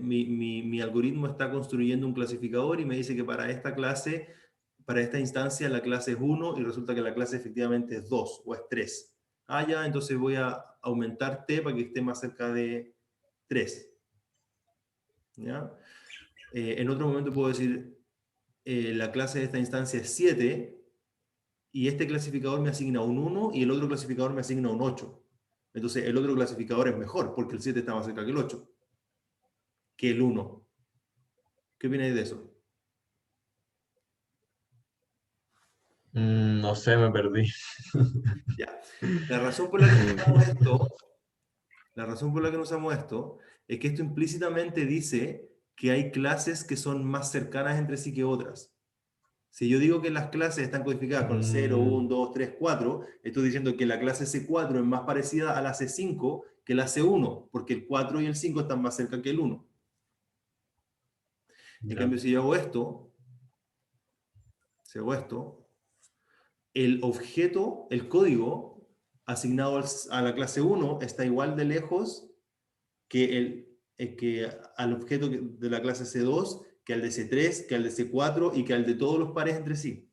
mi algoritmo está construyendo un clasificador y me dice que para esta clase, para esta instancia, la clase es 1 y resulta que la clase efectivamente es 2 o es 3. Ah, ya, entonces voy a aumentar t para que esté más cerca de 3. ¿Ya? En otro momento puedo decir, la clase de esta instancia es 7 y este clasificador me asigna un 1 y el otro clasificador me asigna un 8. Entonces el otro clasificador es mejor porque el 7 está más cerca que el 8, que el 1. ¿Qué opináis de eso? No sé, me perdí. Ya. La razón por la que no usamos esto, la razón por la que no usamos esto es que esto implícitamente dice que hay clases que son más cercanas entre sí que otras. Si yo digo que las clases están codificadas con 0, 1, 2, 3, 4, estoy diciendo que la clase C4 es más parecida a la C5 que la C1, porque el 4 y el 5 están más cerca que el 1. En Ya. cambio, si yo hago esto, el objeto, el código asignado a la clase 1 está igual de lejos que al objeto de la clase C2, que al de C3, que al de C4 y que al de todos los pares entre sí.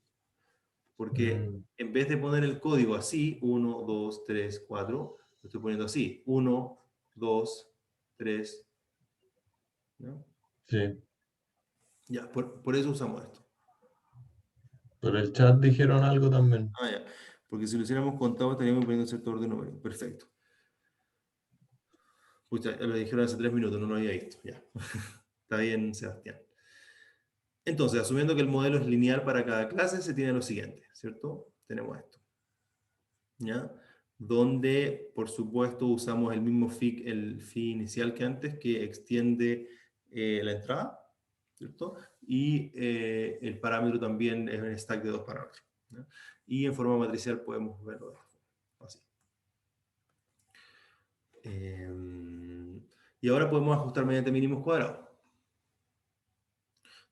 Porque Mm, en vez de poner el código así, 1, 2, 3, 4, lo estoy poniendo así, 1, 2, 3, ¿no? sí. Ya, por eso usamos esto. Por el chat dijeron algo también. Ah, ya. Porque si lo hiciéramos contado estaríamos poniendo cierto orden numérico. Perfecto. Pucha, lo dijeron hace 3 minutos, no lo había visto. Ya. Está bien, Sebastián. Entonces, asumiendo que el modelo es lineal para cada clase, se tiene lo siguiente, ¿cierto? Tenemos esto. ¿Ya? Donde, por supuesto, usamos el mismo el phi inicial que antes, que extiende la entrada, ¿cierto? Y el parámetro también es un stack de 2 parámetros, ¿ya? Y en forma matricial podemos verlo de esta forma, así. Y ahora podemos ajustar mediante mínimos cuadrados.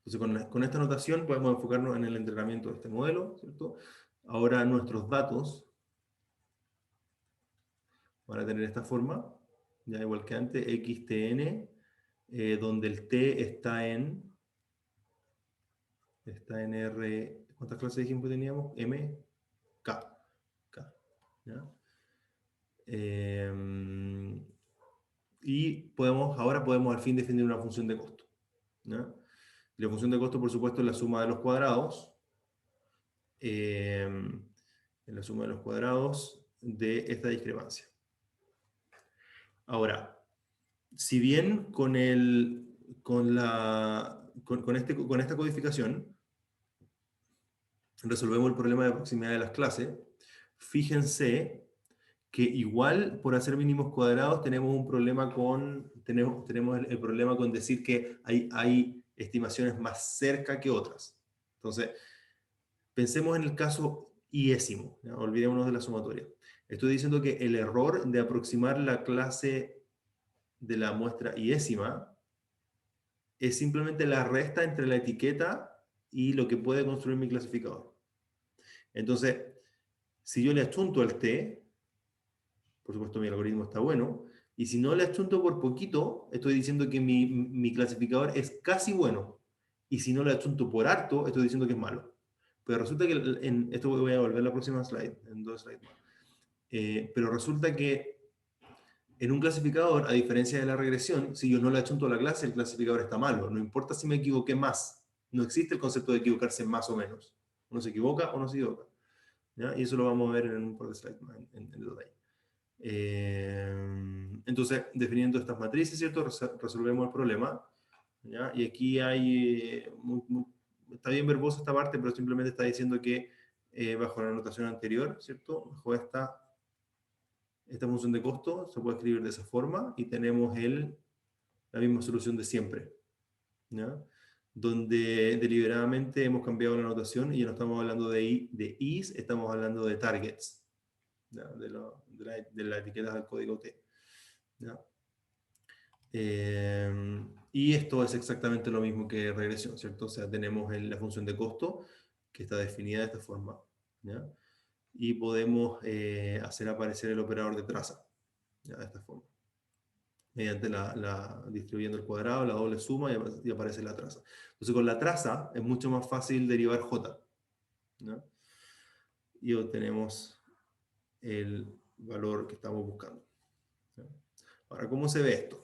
Entonces, con esta notación podemos enfocarnos en el entrenamiento de este modelo, ¿cierto? Ahora nuestros datos van a tener esta forma, ya igual que antes, xtn, donde el t está en R, ¿cuántas clases dijimos que teníamos? M, K, K, ¿ya? Y ahora podemos al fin definir una función de costo, ¿ya? Y la función de costo, por supuesto, es la suma de los cuadrados, en la suma de los cuadrados de esta discrepancia. Ahora, si bien con esta codificación resolvemos el problema de proximidad de las clases, fíjense que igual por hacer mínimos cuadrados tenemos un problema tenemos el problema con decir que hay estimaciones más cerca que otras. Entonces, pensemos en el caso iésimo, ¿ya? Olvidémonos de la sumatoria. Estoy diciendo que el error de aproximar la clase de la muestra iésima es simplemente la resta entre la etiqueta y lo que puede construir mi clasificador. Entonces, si yo le achunto al t, por supuesto mi algoritmo está bueno, y si no le achunto por poquito, estoy diciendo que mi clasificador es casi bueno, y si no le achunto por harto, estoy diciendo que es malo. Pero resulta que, esto voy a volver a la próxima slide, en 2 slides más. Pero resulta que en un clasificador, a diferencia de la regresión, si yo no le achunto a la clase, el clasificador está malo. No importa si me equivoqué más. No existe el concepto de equivocarse más o menos. Uno se equivoca o no se equivoca, ¿ya? Y eso lo vamos a ver en un par de slides más en detalle. Entonces, definiendo estas matrices, ¿cierto? Resolvemos el problema, ¿ya? Y aquí está bien verbosa esta parte, pero simplemente está diciendo que bajo la notación anterior, ¿cierto? Bajo esta función de costo se puede escribir de esa forma y tenemos la misma solución de siempre, ¿ya? donde deliberadamente hemos cambiado la notación y ya no estamos hablando de is, estamos hablando de targets, ¿ya? De la etiqueta del código T. ¿Ya? Y esto es exactamente lo mismo que regresión, ¿cierto? O sea, tenemos la función de costo, que está definida de esta forma, ¿ya? Y podemos hacer aparecer el operador de traza, ¿ya? De esta forma. Mediante distribuyendo el cuadrado, la doble suma y aparece la traza. Entonces con la traza es mucho más fácil derivar J, ¿no? Y obtenemos el valor que estamos buscando, ¿no? Ahora, ¿cómo se ve esto?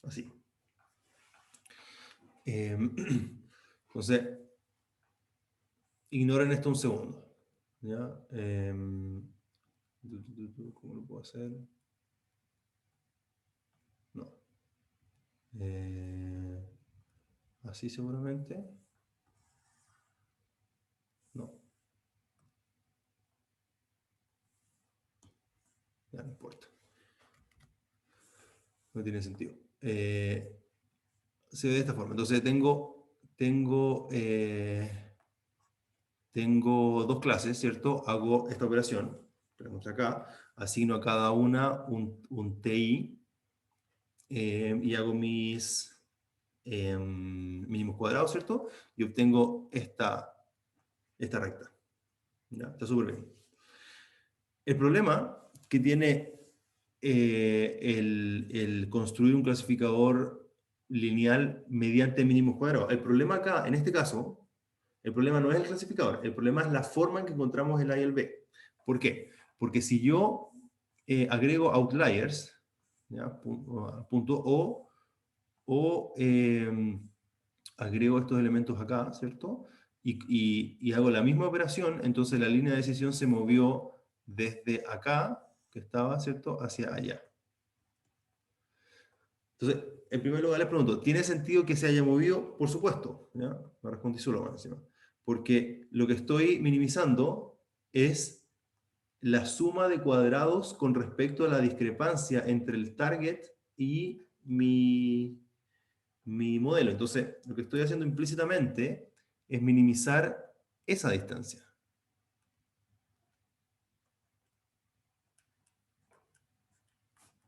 Así. Entonces, ignoren esto un segundo, ¿ya? ¿Cómo lo puedo hacer? No. Así seguramente. No. Ya no importa. No tiene sentido. Se ve de esta forma. Entonces tengo dos clases, ¿cierto? Hago esta operación, tenemos acá, asigno a cada una un TI y hago mis mínimos cuadrados, ¿cierto? Y obtengo esta recta. ¿Ya? Está súper bien. El problema que tiene el construir un clasificador lineal mediante mínimos cuadrados. El problema acá, en este caso, el problema no es el clasificador, el problema es la forma en que encontramos el A y el B. ¿Por qué? Porque si yo agrego outliers, ¿ya? Punto o agrego estos elementos acá, ¿cierto? Y hago la misma operación, entonces la línea de decisión se movió desde acá, que estaba, ¿cierto?, hacia allá. Entonces, en primer lugar les pregunto, ¿tiene sentido que se haya movido? Por supuesto, ¿ya? Me respondí solo más encima. Porque lo que estoy minimizando es la suma de cuadrados con respecto a la discrepancia entre el target y mi modelo. Entonces, lo que estoy haciendo implícitamente es minimizar esa distancia.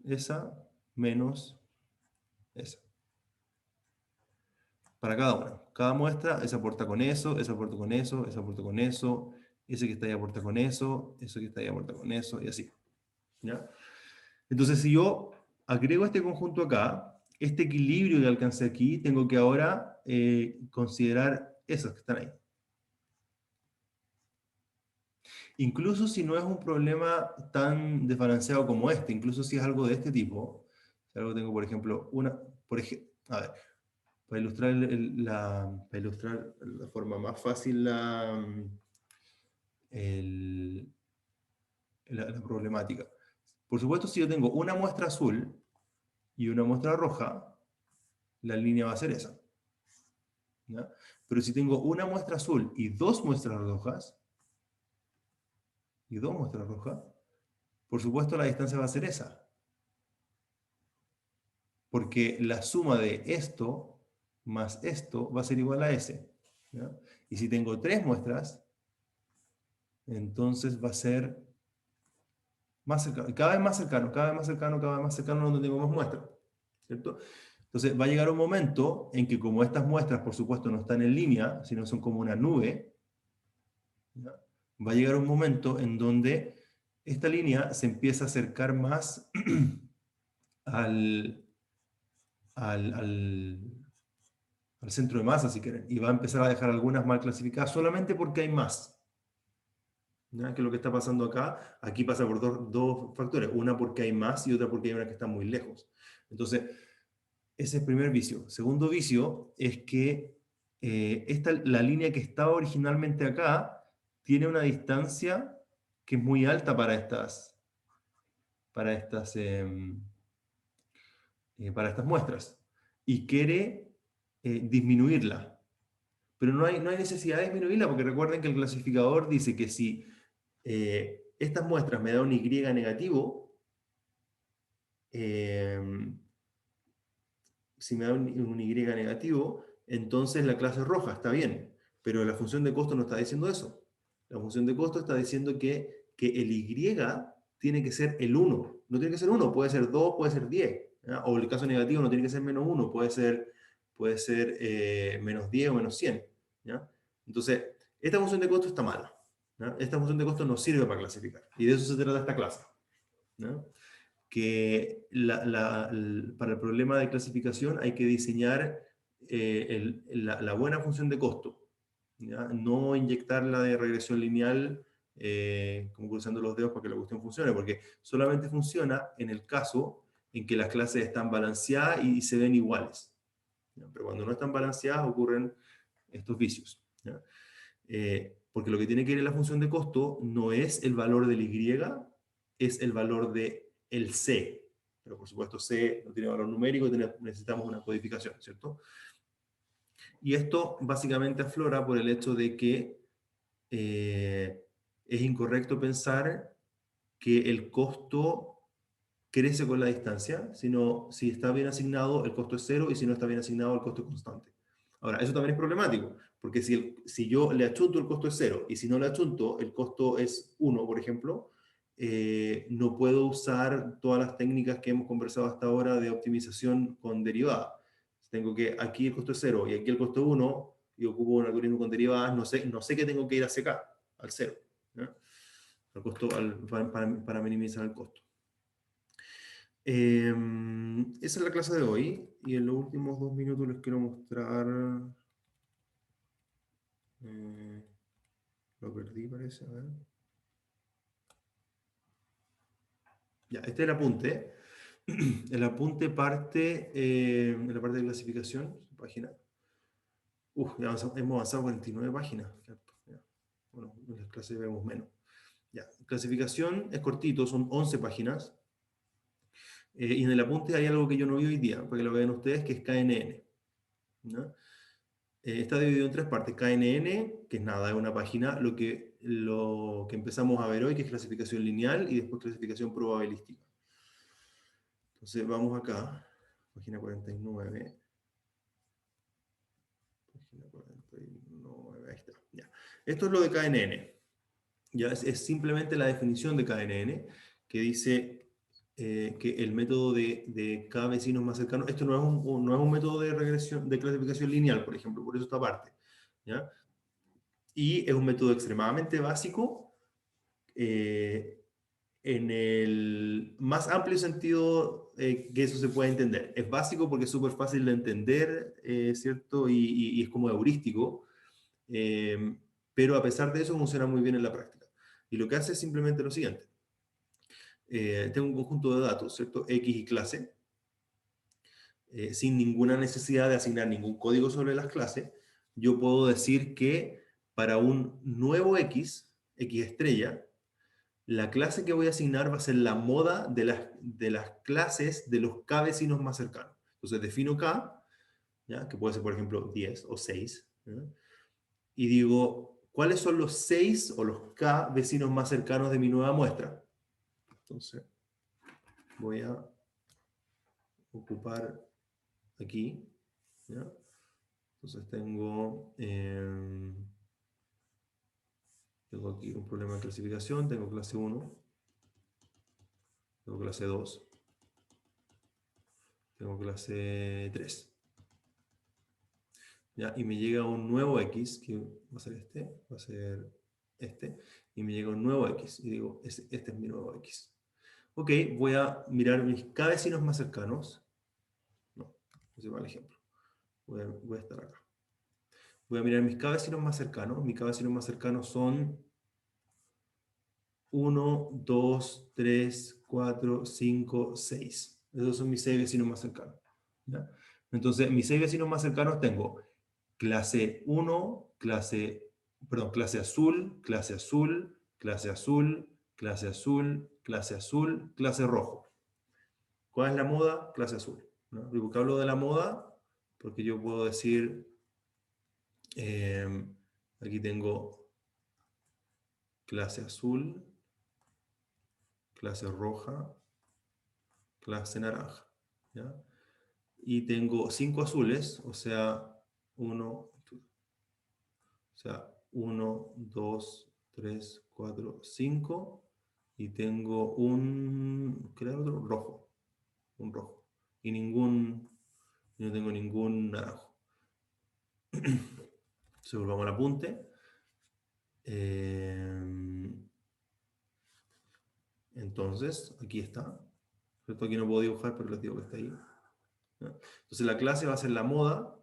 Esa menos esa. Para cada una. Cada muestra, esa aporta con eso, esa aporta con eso, esa aporta con eso, ese que está ahí aporta con eso, eso que está ahí aporta con eso, y así. ¿Ya? Entonces, si yo agrego este conjunto acá, este equilibrio que alcancé aquí, tengo que ahora considerar esos que están ahí. Incluso si no es un problema tan desbalanceado como este, incluso si es algo de este tipo, si algo tengo, por ejemplo, a ver, para ilustrar, para ilustrar la forma más fácil la problemática. Por supuesto, si yo tengo una muestra azul y una muestra roja, la línea va a ser esa, ¿ya? Pero si tengo una muestra azul y dos muestras rojas, por supuesto la distancia va a ser esa. Porque la suma de esto más esto va a ser igual a S, ¿ya? Y si tengo tres muestras, entonces va a ser más cercano, cada vez más cercano, cada vez más cercano, cada vez más cercano donde tengo más muestras, ¿cierto? Entonces va a llegar un momento en que como estas muestras, por supuesto, no están en línea, sino son como una nube, ¿ya? Va a llegar un momento en donde esta línea se empieza a acercar más al centro de masa, si quieren, y va a empezar a dejar algunas mal clasificadas solamente porque hay más. ¿Ya? Que es lo que está pasando acá. Aquí pasa por dos factores, una porque hay más y otra porque hay una que está muy lejos. Entonces, ese es el primer vicio. Segundo vicio es que la línea que estaba originalmente acá tiene una distancia que es muy alta para estas muestras y quiere disminuirla. Pero no hay necesidad de disminuirla porque recuerden que el clasificador dice que si estas muestras me dan un Y negativo, si me da un Y negativo, entonces la clase roja está bien, pero la función de costo no está diciendo eso. La función de costo está diciendo que el Y tiene que ser el 1. No tiene que ser 1, puede ser 2, puede ser 10. ¿Ya? O el caso negativo no tiene que ser menos 1, puede ser menos 10 o menos 100. ¿Ya? Entonces, esta función de costo está mala. ¿Ya? Esta función de costo no sirve para clasificar. Y de eso se trata esta clase. ¿Ya? Que para el problema de clasificación hay que diseñar la buena función de costo. ¿Ya? No inyectarla de regresión lineal como cruzando los dedos para que la cuestión funcione, porque solamente funciona en el caso en que las clases están balanceadas y se ven iguales. ¿Ya? Pero cuando no están balanceadas ocurren estos vicios. ¿Ya? Porque lo que tiene que ir en la función de costo no es el valor del Y, es el valor del C. Pero por supuesto C no tiene valor numérico y necesitamos una codificación, ¿cierto? Y esto básicamente aflora por el hecho de que es incorrecto pensar que el costo crece con la distancia, sino si está bien asignado el costo es 0 y si no está bien asignado el costo es constante. Ahora, eso también es problemático, porque si yo le achunto el costo es 0 y si no le achunto el costo es 1, por ejemplo, no puedo usar todas las técnicas que hemos conversado hasta ahora de optimización con derivada. Tengo que aquí el costo es 0 y aquí el costo es 1 y ocupo un algoritmo con derivadas, no sé qué tengo que ir hacia acá, al 0, ¿ya? Al costo, para minimizar el costo. Esa es la clase de hoy y en los últimos 2 minutos les quiero mostrar lo perdí parece, a ver. Ya, este es el apunte. El apunte parte en la parte de clasificación, página. Ya hemos avanzado 49 páginas. Ya. Bueno, en las clases vemos menos. Ya, clasificación es cortito, son 11 páginas. Y en el apunte hay algo que yo no vi hoy día, para que lo vean ustedes, que es KNN. ¿No? Está dividido en 3 partes. KNN, que es nada, es una página, lo que empezamos a ver hoy, que es clasificación lineal, y después clasificación probabilística. Entonces vamos acá, página 49. Página 49, ahí está. Ya. Esto es lo de KNN. Ya es simplemente la definición de KNN, que dice que el método de cada vecino más cercano, esto no es un método de regresión, de clasificación lineal, por ejemplo, por eso esta parte. ¿Ya? Y es un método extremadamente básico en el más amplio sentido que eso se puede entender. Es básico porque es súper fácil de entender, ¿cierto? Y es como heurístico, pero a pesar de eso funciona muy bien en la práctica. Y lo que hace es simplemente lo siguiente. Tengo un conjunto de datos, ¿cierto? X y clase, sin ninguna necesidad de asignar ningún código sobre las clases. Yo puedo decir que para un nuevo X, X estrella, la clase que voy a asignar va a ser la moda de las clases de los K vecinos más cercanos. Entonces defino K, ¿ya? Que puede ser, por ejemplo, 10 o 6, ¿ya? Y digo, ¿cuáles son los 6 o los K vecinos más cercanos de mi nueva muestra? Entonces, voy a ocupar aquí, ¿ya? Entonces tengo aquí un problema de clasificación, tengo clase 1, tengo clase 2, tengo clase 3. ¿Ya? Y me llega un nuevo X, que va a ser este, y me llega un nuevo X, y digo, este es mi nuevo X. Ok, voy a mirar mis K vecinos más cercanos. No, ese va el ejemplo. Voy a estar acá. Voy a mirar mis K vecinos más cercanos. Mis K vecinos más cercanos son 1, 2, 3, 4, 5, 6. Esos son mis 6 vecinos más cercanos. ¿Ya? Entonces, mis 6 vecinos más cercanos tengo clase 1, clase azul, clase azul, clase azul, clase azul, clase azul, clase rojo. ¿Cuál es la moda? Clase azul. ¿No? ¿Y por qué hablo de la moda? Porque yo puedo decir, aquí tengo clase azul, clase roja, clase naranja. ¿Ya? Y tengo 5 azules, o sea, 1, o sea, 1, 2, 3, 4, 5, y tengo ¿qué era el otro? Rojo, un rojo, y no tengo ningún naranjo. Se volvamos al apunte. Entonces, aquí está. ¿Cierto? Aquí no puedo dibujar, pero les digo que está ahí. ¿Ya? Entonces la clase va a ser la moda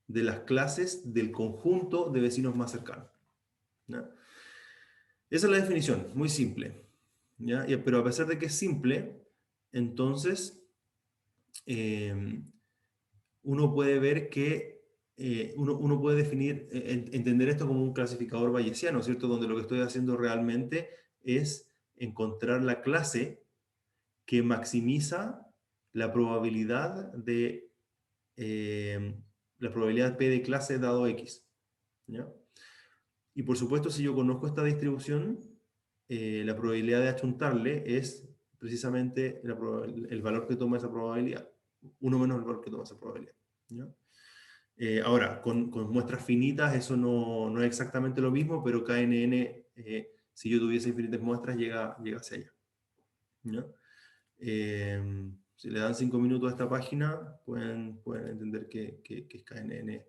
de las clases del conjunto de vecinos más cercanos. ¿Ya? Esa es la definición, muy simple. ¿Ya? Pero a pesar de que es simple, entonces uno puede ver que uno puede definir, entender esto como un clasificador bayesiano, ¿cierto? Donde lo que estoy haciendo realmente es encontrar la clase que maximiza la probabilidad de la probabilidad P de clase dado X. ¿Ya? Y por supuesto, si yo conozco esta distribución, la probabilidad de achuntarle es precisamente el valor que toma esa probabilidad. 1 menos el valor que toma esa probabilidad. ¿Ya? Ahora, con muestras finitas eso no es exactamente lo mismo, pero KNN, si yo tuviese infinitas muestras, llega hacia allá. ¿Ya? Si le dan 5 minutos a esta página, pueden entender que es KNN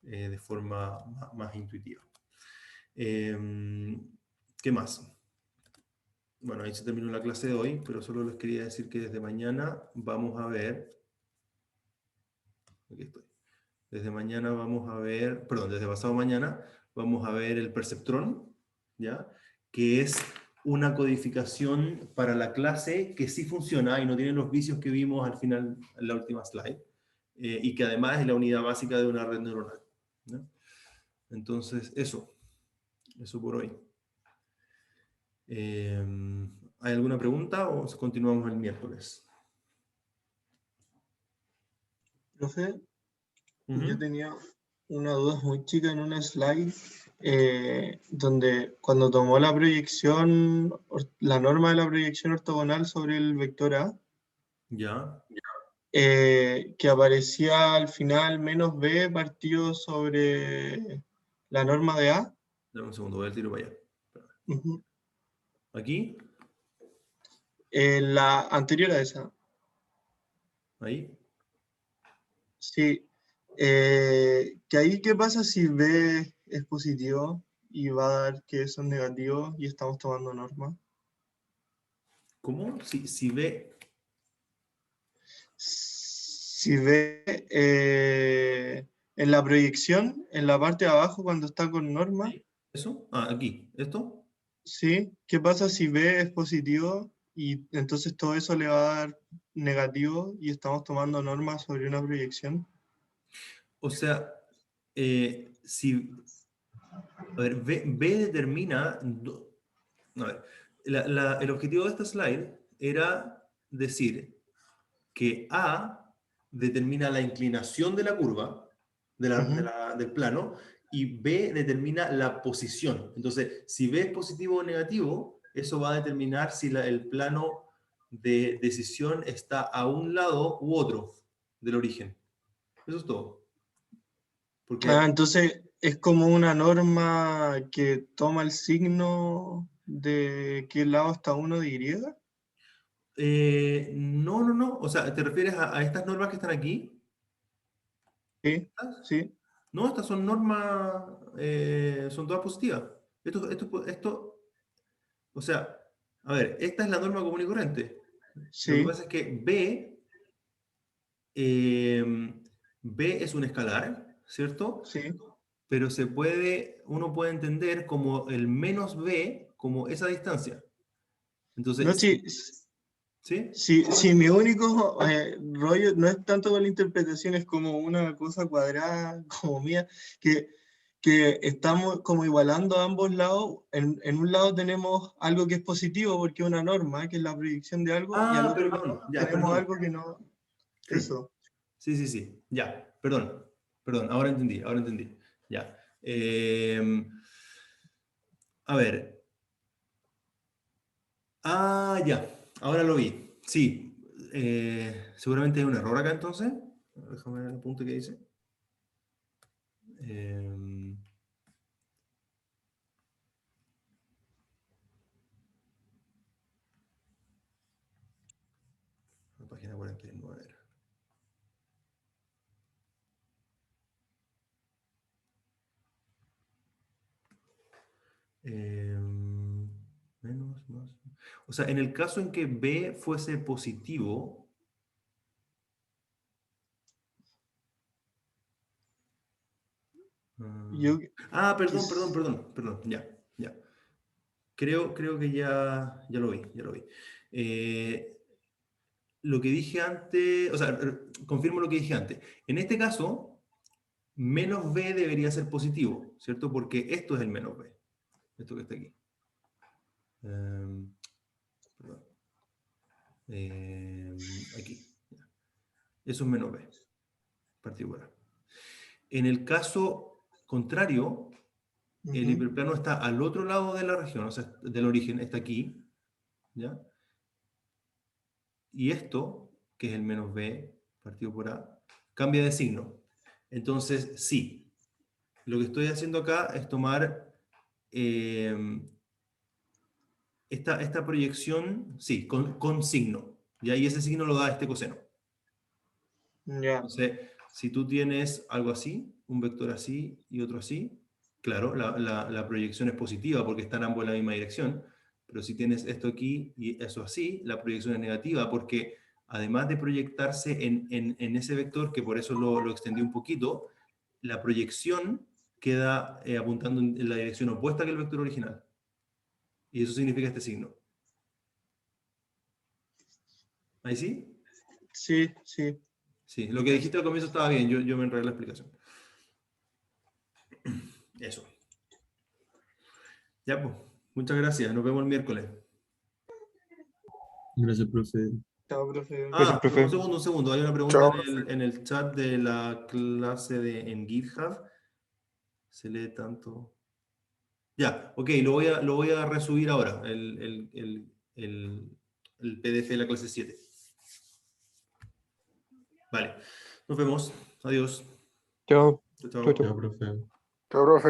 de forma más intuitiva. ¿Qué más? Bueno, ahí se terminó la clase de hoy, pero solo les quería decir que desde mañana vamos a ver... Aquí estoy. Desde mañana vamos a ver... Perdón, desde pasado mañana vamos a ver el perceptrón, ¿ya? Que es una codificación para la clase que sí funciona y no tiene los vicios que vimos al final en la última slide, y que además es la unidad básica de una red neuronal, ¿no? Entonces, eso por hoy. ¿Hay alguna pregunta o continuamos el miércoles? Profe, Ujú. yo tenía una duda muy chica en una slide donde cuando tomó la proyección, la norma de la proyección ortogonal sobre el vector A, Ya, que aparecía al final menos B partido sobre la norma de A. dame un segundo, voy al tiro para allá. Ujú. Aquí, La anterior a esa, ahí. sí. Que ahí, ¿qué pasa si B es positivo y va a dar que eso es negativo y estamos tomando norma? ¿Cómo? Si ve... Si ve en la proyección, en la parte de abajo, cuando está con norma, ¿Eso? Ah, aquí. ¿Esto? ¿sí? ¿Qué pasa si B es positivo y entonces todo eso le va a dar negativo y estamos tomando norma sobre una proyección? O sea, si... A ver, B determina... A ver, el objetivo de esta slide era decir que A determina la inclinación de la curva, Ujú. del plano, y B determina la posición. Entonces, si B es positivo o negativo, eso va a determinar si el plano de decisión está a un lado u otro del origen. Eso es todo. Ah, Porque entonces es como una norma que toma el signo de qué lado está uno de Y. no. O sea, ¿te refieres a estas normas que están aquí? Sí, ¿Estas? sí, No, estas son normas, son todas positivas. O sea, a ver, esta es la norma común y corriente. Lo que sí, pasa es que B es un escalar, ¿cierto? sí. Pero uno puede entender como el menos B como esa distancia. No, Entonces, sí, ¿sí? sí, sí, mi único rollo no es tanto con la interpretación, es como una cosa cuadrada, como mía, que estamos como igualando a ambos lados. En un lado tenemos algo que es positivo porque es una norma, que es la predicción de algo, y al Ah, otro perdón, lado ya, tenemos perdón. algo que no. Sí, Eso. sí, ya, perdón, ahora entendí. Ya. A ver, ya, ahora lo vi. Sí, seguramente hay un error acá entonces. Déjame ver el punto que dice. La página 49 era. Menos, más. O sea, en el caso en que B fuese positivo, Yo, perdón, ya. Creo que ya lo vi. Lo que dije antes, o sea, confirmo lo que dije antes. En este caso, menos B debería ser positivo, ¿cierto? Porque esto es el menos B. Esto que está aquí. Perdón. Aquí. Eso es menos B. Particular. En el caso contrario, el hiperplano está al otro lado de la región, o sea, del origen, está aquí, ¿ya? Y esto, que es el menos B partido por A, cambia de signo. Entonces, sí, lo que estoy haciendo acá es tomar esta proyección, sí, con signo, ¿ya? Y ese signo lo da este coseno. ya. Entonces, si tú tienes algo así, un vector así y otro así, claro, la proyección es positiva porque están ambos en la misma dirección, pero si tienes esto aquí y eso así, la proyección es negativa porque además de proyectarse en ese vector, que por eso lo extendí un poquito, la proyección queda apuntando en la dirección opuesta que el vector original. Y eso significa este signo. ¿Ahí sí? Sí, sí. Sí, lo que dijiste al comienzo estaba bien, yo me enredé en la explicación. Eso. Ya, pues. Muchas gracias. Nos vemos el miércoles. Gracias, profe. Chao, profe. Ah, profe. un segundo. Hay una pregunta Chao. en el chat de la clase en GitHub. Se lee tanto. Ya, ok, lo voy a resubir ahora, el PDF de la clase 7. Vale, nos vemos. Adiós. Chao. Chao, chao. Chao, chao. Chao, profe. Chao, profe.